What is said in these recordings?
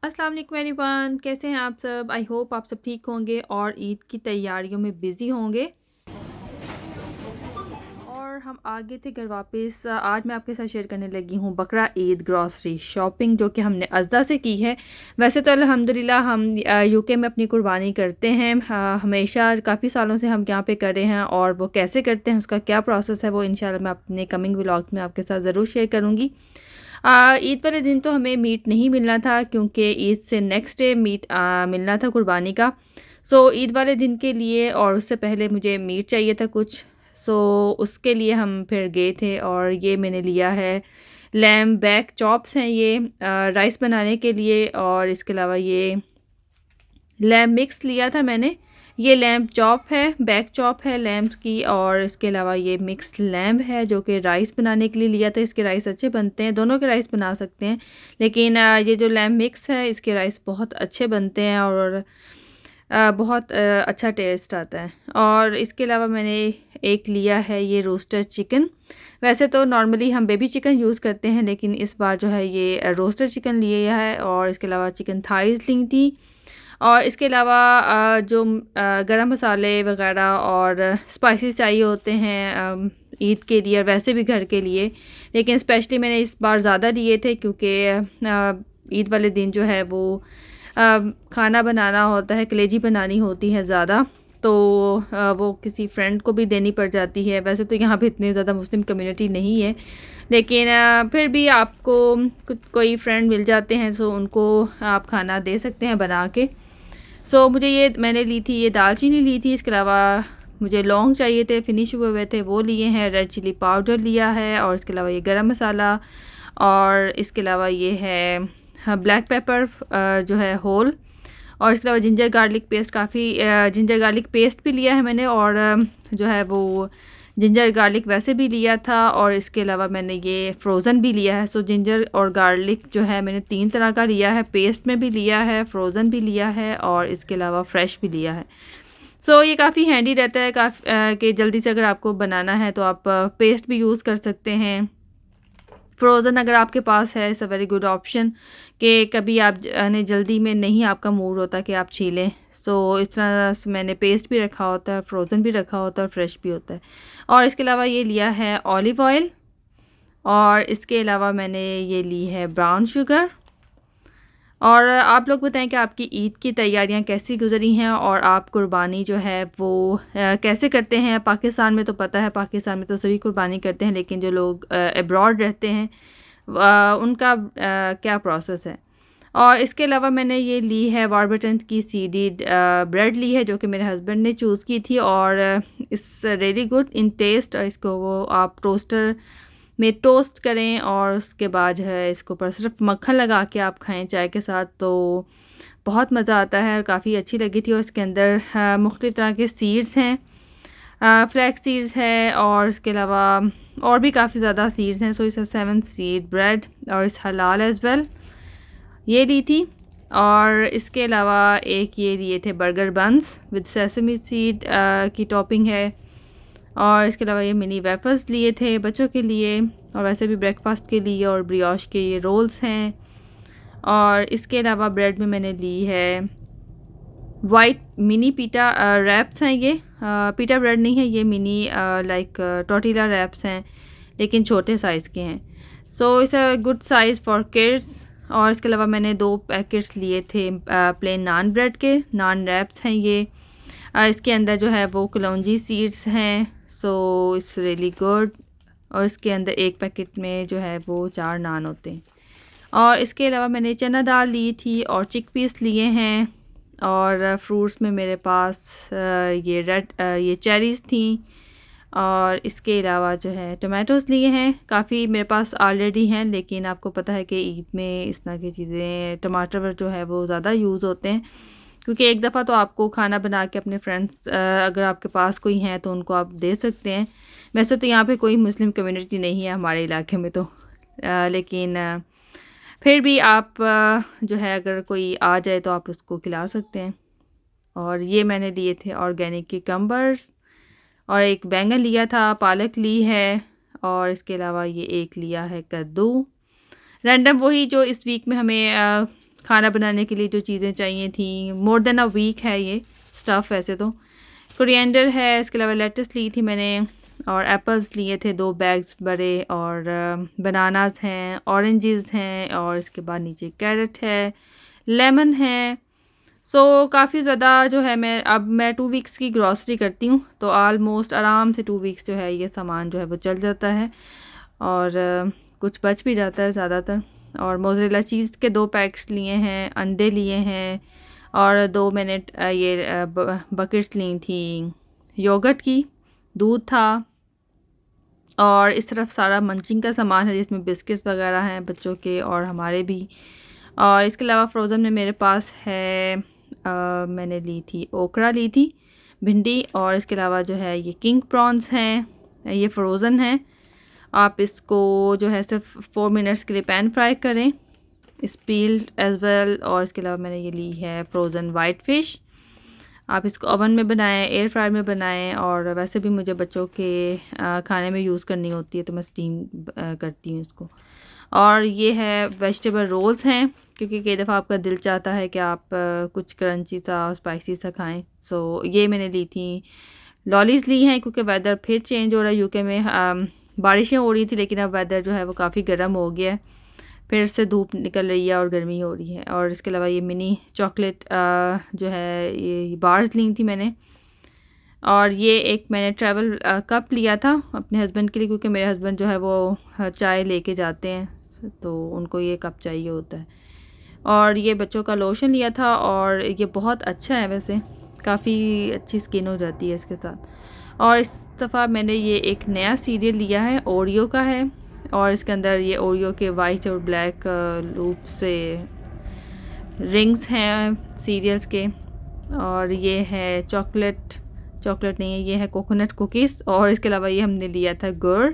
अस्सलाम वालेकुम एवरीवन, कैसे हैं आप सब? आई होप आप सब ठीक होंगे और ईद की तैयारियों में बिज़ी होंगे। और हम आगे थे घर वापस। आज मैं आपके साथ शेयर करने लगी हूँ बकरा ईद ग्रॉसरी शॉपिंग, जो कि हमने अज़दा से की है। वैसे तो अल्हम्दुलिल्लाह हम यूके में अपनी कुर्बानी करते हैं। हमेशा काफ़ी सालों से हम यहाँ पे कर रहे हैं, और वो कैसे करते हैं, उसका क्या प्रोसेस है, वो इंशाल्लाह मैं अपने कमिंग व्लॉग्स में आपके साथ ज़रूर शेयर करूँगी। ईद वाले दिन तो हमें मीट नहीं मिलना था, क्योंकि ईद से नेक्स्ट डे मीट मिलना था कुर्बानी का। सो ईद वाले दिन के लिए और उससे पहले मुझे मीट चाहिए था कुछ। सो उसके लिए हम फिर गए थे, और ये मैंने लिया है लैम बैक चॉप्स हैं ये राइस बनाने के लिए। और इसके अलावा ये लैम मिक्स लिया था मैंने। ये लैम्प चॉप है, बैक चॉप है लैम्प की। और इसके अलावा ये मिक्स लैम्प है जो कि राइस बनाने के लिए लिया था। इसके राइस अच्छे बनते हैं, दोनों के राइस बना सकते हैं, लेकिन ये जो लैम्प मिक्स है इसके राइस बहुत अच्छे बनते हैं, और बहुत अच्छा टेस्ट आता है। और इसके अलावा मैंने एक लिया है ये रोस्टर चिकन। वैसे तो नॉर्मली हम बेबी चिकन यूज़ करते हैं, लेकिन इस बार जो है ये रोस्टर चिकन लिया है। और इसके अलावा चिकन थाइज़ ली थी। और इसके अलावा जो गरम मसाले वगैरह और स्पाइसेस चाहिए होते हैं ईद के लिए, और वैसे भी घर के लिए, लेकिन स्पेशली मैंने इस बार ज़्यादा लिए थे, क्योंकि ईद वाले दिन जो है वो खाना बनाना होता है, कलेजी बनानी होती है ज़्यादा, तो वो किसी फ्रेंड को भी देनी पड़ जाती है। वैसे तो यहाँ पे इतनी ज़्यादा मुस्लिम कम्युनिटी नहीं है, लेकिन फिर भी आपको कोई फ्रेंड मिल जाते हैं, सो उनको आप खाना दे सकते हैं बना के। सो मुझे ये मैंने ली थी, ये दालचीनी ली थी। इसके अलावा मुझे लौंग चाहिए थे, फिनिश हुए हुए थे, वो लिए हैं। रेड चिली पाउडर लिया है, और इसके अलावा ये गरम मसाला, और इसके अलावा ये है ब्लैक पेपर जो है होल। और इसके अलावा जिंजर गार्लिक पेस्ट, काफ़ी जिंजर गार्लिक पेस्ट भी लिया है मैंने, और जो है वो जिंजर गार्लिक वैसे भी लिया था। और इसके अलावा मैंने ये फ्रोज़न भी लिया है। सो जिंजर और गार्लिक जो है मैंने 3 तरह का लिया है, पेस्ट में भी लिया है, फ्रोज़न भी लिया है, और इसके अलावा फ्रेश भी लिया है। सो ये काफ़ी हैंडी रहता है, कि जल्दी से अगर आपको बनाना है तो आप पेस्ट भी यूज़ कर सकते हैं। फ्रोज़न अगर आपके पास है, it's a very good option, कि कभी आप ने जल्दी में नहीं आपका मूड होता कि आप छीलें। सो इस तरह से मैंने पेस्ट भी रखा होता है, फ्रोज़न भी रखा होता है, और फ्रेश भी होता है। और इसके अलावा ये लिया है ऑलिव ऑयल, और इसके अलावा मैंने ये ली है ब्राउन शुगर। और आप लोग बताएं कि आपकी ईद की तैयारियां कैसी गुजरी हैं, और आप कुर्बानी जो है वो कैसे करते हैं। पाकिस्तान में तो पता है, पाकिस्तान में तो सभी कुर्बानी करते हैं, लेकिन जो लोग अब्रॉड रहते हैं उनका क्या प्रोसेस है। और इसके अलावा मैंने ये ली है वारबटन की सीडेड ब्रेड ली है, जो कि मेरे हस्बैंड ने चूज़ की थी, और it's really good in taste. और इसको वो आप टोस्टर में टोस्ट करें, और उसके बाद जो है इसके ऊपर सिर्फ मक्खन लगा के आप खाएं चाय के साथ, तो बहुत मज़ा आता है, और काफ़ी अच्छी लगी थी। और इसके अंदर मुख्तलिफ़ तरह के सीड्स हैं, फ्लैक्स सीड्स है, और इसके अलावा और भी काफ़ी ज़्यादा सीड्स हैं। सो इस 7 सीड ब्रेड, और इस हलाल एज़ वेल ये ली थी। और इसके अलावा एक ये लिए थे burger buns with sesame seed की टॉपिंग है। और इसके अलावा ये मिनी वेफर्स लिए थे बच्चों के लिए, और वैसे भी ब्रेकफास्ट के लिए। और ब्रियोश के ये रोल्स हैं। और इसके अलावा ब्रेड में मैंने ली है वाइट मिनी पीटा रैप्स हैं। ये पीटा ब्रेड नहीं है, ये मिनी लाइक टोर्टिला रैप्स हैं, लेकिन छोटे साइज़ के हैं। So it's a good size for kids. और इसके अलावा मैंने 2 पैकेट्स लिए थे प्लेन नान ब्रेड के, नान रैप्स हैं ये। इसके अंदर जो है वो कलौंजी सीड्स हैं, सो इट्स रियली गुड। और इसके अंदर एक पैकेट में जो है वो 4 नान होते हैं। और इसके अलावा मैंने चना दाल ली थी, और चिक पीस लिए हैं। और फ्रूट्स में मेरे पास ये चेरीज़ थी। और इसके अलावा जो है टमाटोज़ लिए हैं, काफ़ी मेरे पास ऑलरेडी हैं, लेकिन आपको पता है कि ईद में इस तरह की चीज़ें टमाटर जो है वो ज़्यादा यूज़ होते हैं, क्योंकि एक दफ़ा तो आपको खाना बना के अपने फ्रेंड्स अगर आपके पास कोई हैं तो उनको आप दे सकते हैं। वैसे तो यहाँ पे कोई मुस्लिम कम्युनिटी नहीं है हमारे इलाके में, तो लेकिन फिर भी आप जो है अगर कोई आ जाए तो आप उसको खिला सकते हैं। और ये मैंने लिए थे ऑर्गेनिक क्यूकम्बर्स, और एक बैंगन लिया था, पालक ली है, और इसके अलावा ये एक लिया है कद्दू। रैंडम वही जो इस वीक में हमें खाना बनाने के लिए जो चीज़ें चाहिए थी, मोर देन अ वीक है ये स्टफ़ वैसे तो। कोरिएंडर है, इसके अलावा लेटस ली थी मैंने, और एप्पल्स लिए थे 2 बैग्स बड़े, और बनानास हैं, ऑरेंजेस हैं, और इसके बाद नीचे कैरेट है, लेमन है। सो काफ़ी ज़्यादा जो है मैं 2 वीक्स की ग्रॉसरी करती हूँ, तो ऑलमोस्ट आराम से 2 वीक्स जो है ये सामान जो है वो चल जाता है, और कुछ बच भी जाता है ज़्यादातर। और मोज़रेला चीज़ के 2 पैकेट्स लिए हैं, अंडे लिए हैं, और 2 मैंने ये बकेट्स ली थी योगर्ट की, दूध था, और इस तरफ सारा मंचिंग का सामान है जिसमें बिस्किट्स वगैरह हैं बच्चों के और हमारे भी। और इसके अलावा फ्रोज़न में मेरे पास है मैंने ली थी ओकरा ली थी, भिंडी, और इसके अलावा जो है ये किंग प्रॉन्स हैं, ये फ्रोज़न है। आप इसको जो है सिर्फ 4 मिनट्स के लिए पैन फ्राई करें, स्पील्ड एज वेल। और इसके अलावा मैंने ये ली है फ्रोज़न वाइट फ़िश। आप इसको ओवन में बनाएं, एयर फ्रायर में बनाएं, और वैसे भी मुझे बच्चों के खाने में यूज़ करनी होती है तो मैं स्टीम करती हूँ इसको। और ये है वेजिटेबल रोल्स हैं, क्योंकि कई दफ़ा आपका दिल चाहता है कि आप कुछ क्रंची सा स्पाइसी सा खाएं। सो ये मैंने ली थी। लॉलीज़ ली हैं क्योंकि वेदर फिर चेंज हो रहा है यूके में। बारिशें हो रही थी लेकिन अब वेदर जो है वो काफ़ी गर्म हो गया है, फिर से धूप निकल रही है और गर्मी हो रही है। और इसके अलावा ये मिनी चॉकलेट जो है ये बार्स ली थी मैंने। और ये एक मैंने ट्रैवल कप लिया था अपने हस्बैंड के लिए, क्योंकि मेरे हस्बैंड जो है वो चाय लेके जाते हैं तो उनको ये कप चाहिए होता है। और ये बच्चों का लोशन लिया था, और ये बहुत अच्छा है वैसे, काफ़ी अच्छी स्किन हो जाती है इसके साथ। और इस दफ़ा मैंने ये एक नया सीरियल लिया है, ओरियो का है, और इसके अंदर ये ओरियो के वाइट और ब्लैक लूप से रिंग्स हैं सीरियल्स के। और ये है चॉकलेट नहीं है, ये है कोकोनट कुकीज़। और इसके अलावा ये हमने लिया था गुड़।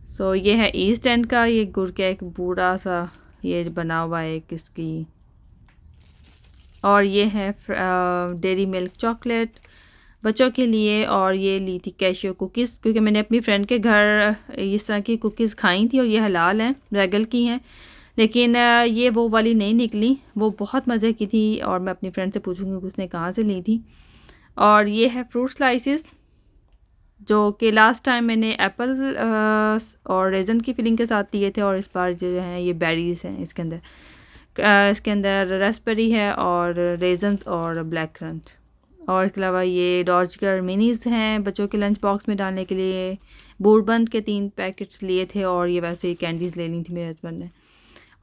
सो ये है ईस्ट एंड का, ये गुड़ का एक बूढ़ा सा ये बना हुआ है किसकी। और ये है डेयरी मिल्क चॉकलेट बच्चों के लिए। और ये ली थी कैशियो कुकीज़, क्योंकि मैंने अपनी फ्रेंड के घर इस तरह की कुकीज़ खाई थी और ये हलाल हैं, रेगल की हैं, लेकिन ये वो वाली नहीं निकली, वो बहुत मज़े की थी। और मैं अपनी फ्रेंड से पूछूंगी कि उसने कहाँ से ली थी। और ये है फ्रूट स्लाइसेस, जो कि लास्ट टाइम मैंने एप्पल और रेज़न की फिलिंग के साथ लिए थे, और इस बार जो हैं ये बेरीज़ हैं इसके अंदर। इसके अंदर रास्पबेरी है और रेजन्स और ब्लैक करंट। और इसके अलावा ये डॉर्जगर मिनीज़ हैं बच्चों के लंच बॉक्स में डालने के लिए। बूरबंद के 3 पैकेट्स लिए थे, और ये वैसे ही कैंडीज़ लेनी थी मेरे हस्बैंड ने।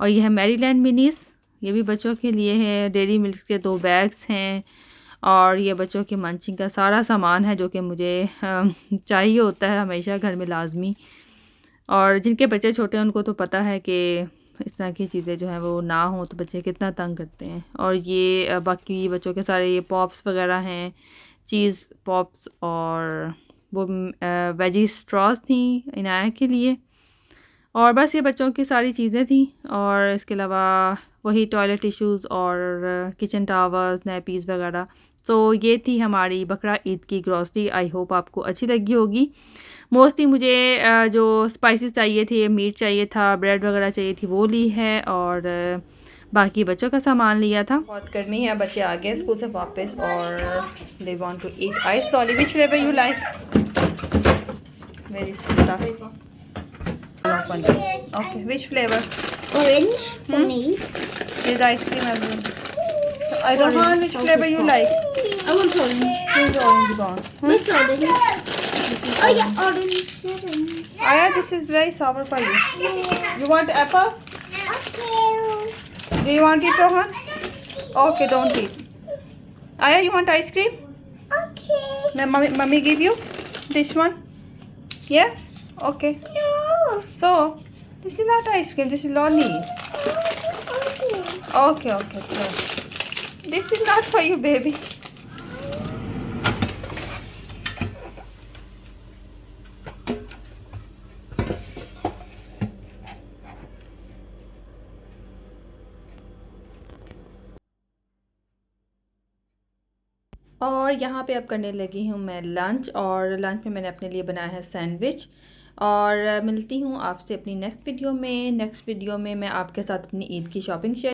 और ये है मैरीलैंड मिनीज़, ये भी बच्चों के लिए है। डेयरी मिल्क के 2 बैग्स हैं, और ये बच्चों की मंचिंग का सारा सामान है जो कि मुझे चाहिए होता है हमेशा घर में लाजमी। और जिनके बच्चे छोटे हैं उनको तो पता है कि इस तरह की चीज़ें जो हैं वो ना हो तो बच्चे कितना तंग करते हैं। और ये बाकी बच्चों के सारे ये पॉप्स वगैरह हैं, चीज़ पॉप्स, और वो वेजी स्ट्रॉस थी इनाया के लिए। और बस ये बच्चों की सारी चीज़ें थी। और इसके अलावा वही टॉयलेट टिश्यूज़ और किचन टावल्स, नैपीज़ वगैरह। तो ये थी हमारी बकरा ईद की ग्रॉसरी। आई होप आपको अच्छी लगी होगी। मोस्टली मुझे जो स्पाइसेस चाहिए थे, मीट चाहिए था, ब्रेड वगैरह चाहिए थी, वो ली है। और बाकी बच्चों का सामान लिया था। बहुत गर्मी है, बच्चे आ गए स्कूल से वापस और they want to eat ice lolly. Which flavour you like? Very tough. Okay, which flavor? Orange for me. There's ice cream as well. I don't know which flavor you like. I want orange. Where's the orange gone? Which orange? Oh yeah, orange. Aya, this is very sour for you. You want apple? Okay. Do you want it, Rohan? Okay, don't eat. Aya, you want ice cream? Okay. Now, mommy give you this one. Yes? Okay. No. So, this is not ice cream. This is lolly. Okay. Okay. No. This is not for you, baby. और यहाँ पे अब करने लगी हूँ मैं lunch. और lunch में मैंने अपने लिए बनाया है सैंडविच। और मिलती हूँ आपसे अपनी नेक्स्ट वीडियो में। नेक्स्ट वीडियो में मैं आपके साथ अपनी ईद की शॉपिंग शेयर